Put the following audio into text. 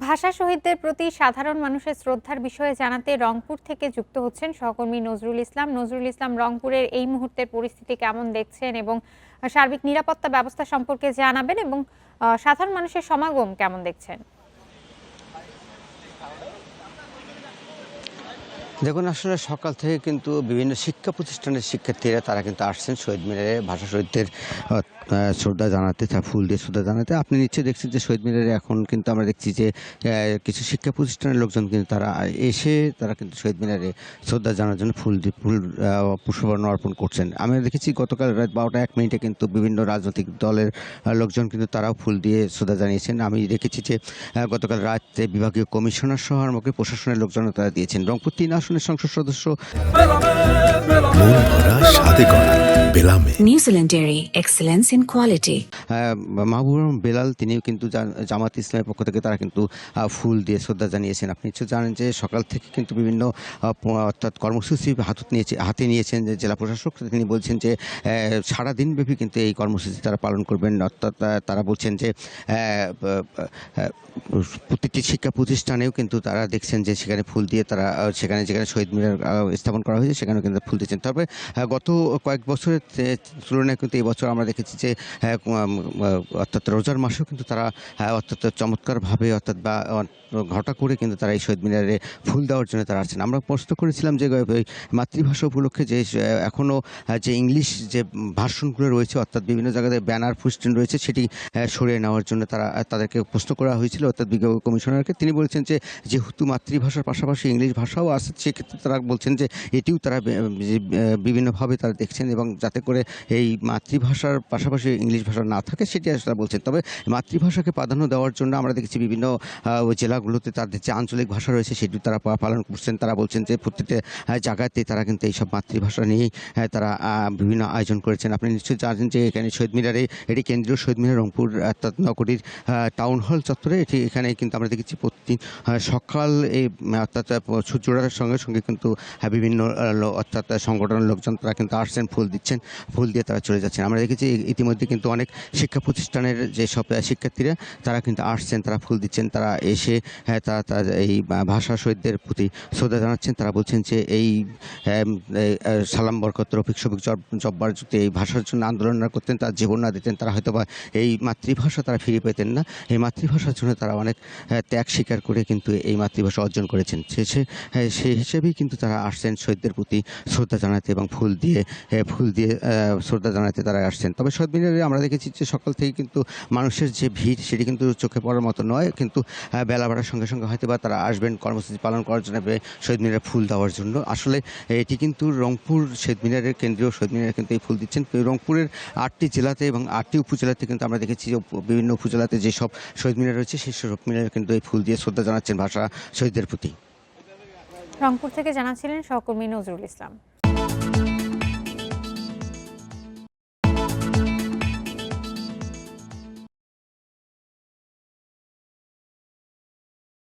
ভাষা শহীদদের প্রতি সাধারণ মানুষের শ্রদ্ধার বিষয়ে জানাতে রংপুর থেকে যুক্ত হচ্ছেন সহকর্মী নজরুল ইসলাম। নজরুল ইসলাম, রংপুরের এই মুহূর্তের পরিস্থিতি কেমন দেখছেন এবং সার্বিক নিরাপত্তা ব্যবস্থা সম্পর্কে জানাবেন এবং সাধারণ মানুষের সমাগম কেমন দেখছেন? দেখুন, আসলে সকাল থেকে কিন্তু বিভিন্ন শিক্ষা প্রতিষ্ঠানের শিক্ষার্থীরা তারা কিন্তু আসছেন শহীদ মিনারে ভাষা শহীদদের শ্রদ্ধা জানাতে, তা ফুল দিয়ে শ্রদ্ধা জানাতে। আপনি নিশ্চয়ই দেখছেন যে শহীদ মিনারে এখন কিন্তু আমরা দেখছি যে কিছু শিক্ষা প্রতিষ্ঠানের লোকজন কিন্তু তারা এসে তারা কিন্তু শহীদ মিনারে শ্রদ্ধা জানার জন্য পুষ্পবর্ণ অর্পণ করছেন। আমরা দেখেছি গতকাল রাত 12টা 1 মিনিটে কিন্তু বিভিন্ন রাজনৈতিক দলের লোকজন কিন্তু তারাও ফুল দিয়ে শ্রদ্ধা জানিয়েছেন। আমি দেখেছি যে গতকাল রাতে বিভাগীয় কমিশনার সহ আমাকে প্রশাসনের লোকজনও তারা দিয়েছেন। রংপুর 3 আসনের সংসদ সদস্য New Zealand dairy, excellence in quality. Mahbubur Rahman Belal তিনিও কিন্তু জামাত ইসলামের পক্ষ থেকে তারা কিন্তু ফুল দিয়ে শ্রদ্ধা জানিয়েছেন। আপনি নিশ্চয় জানেন যে সকাল থেকে কিন্তু বিভিন্ন অর্থাৎ কর্মসূচি হাতে নিয়েছেন যে জেলা প্রশাসক। তিনি বলছেন যে সারাদিনব্যাপী কিন্তু এই কর্মসূচি তারা পালন করবেন। অর্থাৎ তারা বলছেন যে প্রতিটি শিক্ষা প্রতিষ্ঠানেও কিন্তু তারা দেখছেন যে সেখানে ফুল দিয়ে তারা সেখানে যেখানে শহীদ মিনার স্থাপন করা হয়েছে সেখানেও কিন্তু ফুল দিচ্ছেন। তবে গত কয়েক বছরের তুলনায় কিন্তু এই বছর আমরা দেখেছি যে অর্থাৎ রোজার মাসেও কিন্তু তারা অর্থাৎ চমৎকারভাবে অর্থাৎ বা ঘটা করে কিন্তু তারা এই শহীদ মিনারে ফুল দেওয়ার জন্য তারা আসছেন। আমরা প্রশ্ন করেছিলাম যে মাতৃভাষা উপলক্ষে যে এখনও যে ইংলিশ যে ভার্সনগুলো রয়েছে অর্থাৎ বিভিন্ন জায়গাতে ব্যানার ফুস্টেন রয়েছে সেটি সরিয়ে নেওয়ার জন্য তাদেরকে প্রশ্ন করা হয়েছিল অর্থাৎ বিভাগীয় কমিশনারকে। তিনি বলছেন যে যেহেতু মাতৃভাষার পাশাপাশি ইংলিশ ভাষাও আছে সেক্ষেত্রে তারা বলছেন যে এটিও তারা বিভিন্নভাবে তারা দেখছেন এবং যাতে করে এই মাতৃভাষার পাশাপাশি ইংলিশ ভাষা না থাকে সেটি তারা বলছেন। তবে মাতৃভাষাকে প্রাধান্য দেওয়ার জন্য আমরা দেখেছি বিভিন্ন জেলাগুলোতে তাদের যে আঞ্চলিক ভাষা রয়েছে সেটি তারা পালন করছেন। তারা বলছেন যে প্রত্যেকটা জায়গাতেই তারা কিন্তু এইসব মাতৃভাষা নিয়েই তারা বিভিন্ন আয়োজন করেছেন। আপনি নিশ্চয়ই জানেন যে এখানে শহীদ মিনারে এটি কেন্দ্রীয় শহীদ মিনার রংপুর অর্থাৎ নগরীর টাউন হল চত্বরে এখানে কিন্তু আমরা দেখেছি প্রতিদিন সকাল এই অর্থাৎ সূর্য ওঠার সঙ্গে সঙ্গে কিন্তু বিভিন্ন অর্থাৎ সংগঠনের লোকজন তারা কিন্তু আসছেন, ফুল দিচ্ছেন, ফুল দিয়ে তারা চলে যাচ্ছেন। আমরা দেখেছি ইতিমধ্যে কিন্তু অনেক শিক্ষা প্রতিষ্ঠানের যেসব শিক্ষার্থীরা তারা কিন্তু আসছেন, তারা ফুল দিচ্ছেন, তারা এসে তারা এই ভাষা শহীদদের প্রতি শ্রদ্ধা জানাচ্ছেন। তারা বলছেন যে এই সালাম বরকত রফিক শফিক জব্বার যদি এই ভাষার জন্য আন্দোলন না করতেন, তার জীবন না দিতেন, তারা হয়তো বা এই মাতৃভাষা তারা ফিরে পেতেন না। এই মাতৃভাষার জন্য তারা অনেক ত্যাগ স্বীকার করে কিন্তু এই মাতৃভাষা অর্জন করেছেন। সেই হিসেবেই কিন্তু তারা আসছেন শহীদদের প্রতি শ্রদ্ধা জানাতে এবং ফুল দিয়ে শ্রদ্ধা জানাতে তারা আসছেন। তবে শহীদ মিনারে আমরা দেখেছি যে সকাল থেকে কিন্তু মানুষের যে ভিড় সেটি কিন্তু চোখে পড়ার মতো নয়, কিন্তু বেলা বাড়ার সঙ্গে সঙ্গে হয়তো বা তারা আসবেন কর্মসূচি পালন করার জন্য শহীদ মিনারে ফুল দেওয়ার জন্য। আসলে এটি কিন্তু রংপুর শহীদ মিনারের কেন্দ্রীয় শহীদ মিনারে কিন্তু এই ফুল দিচ্ছেন। রংপুরের 8টি জেলাতে এবং 8টি উপজেলাতে কিন্তু আমরা দেখেছি যে বিভিন্ন উপজেলাতে যেসব শহীদ মিনার রয়েছে সেই সব মিনারে কিন্তু এই ফুল দিয়ে শ্রদ্ধা জানাচ্ছেন ভাষা শহীদদের প্রতি। রংপুর থেকে জানাচ্ছিলেন সহকর্মী নজরুল ইসলাম।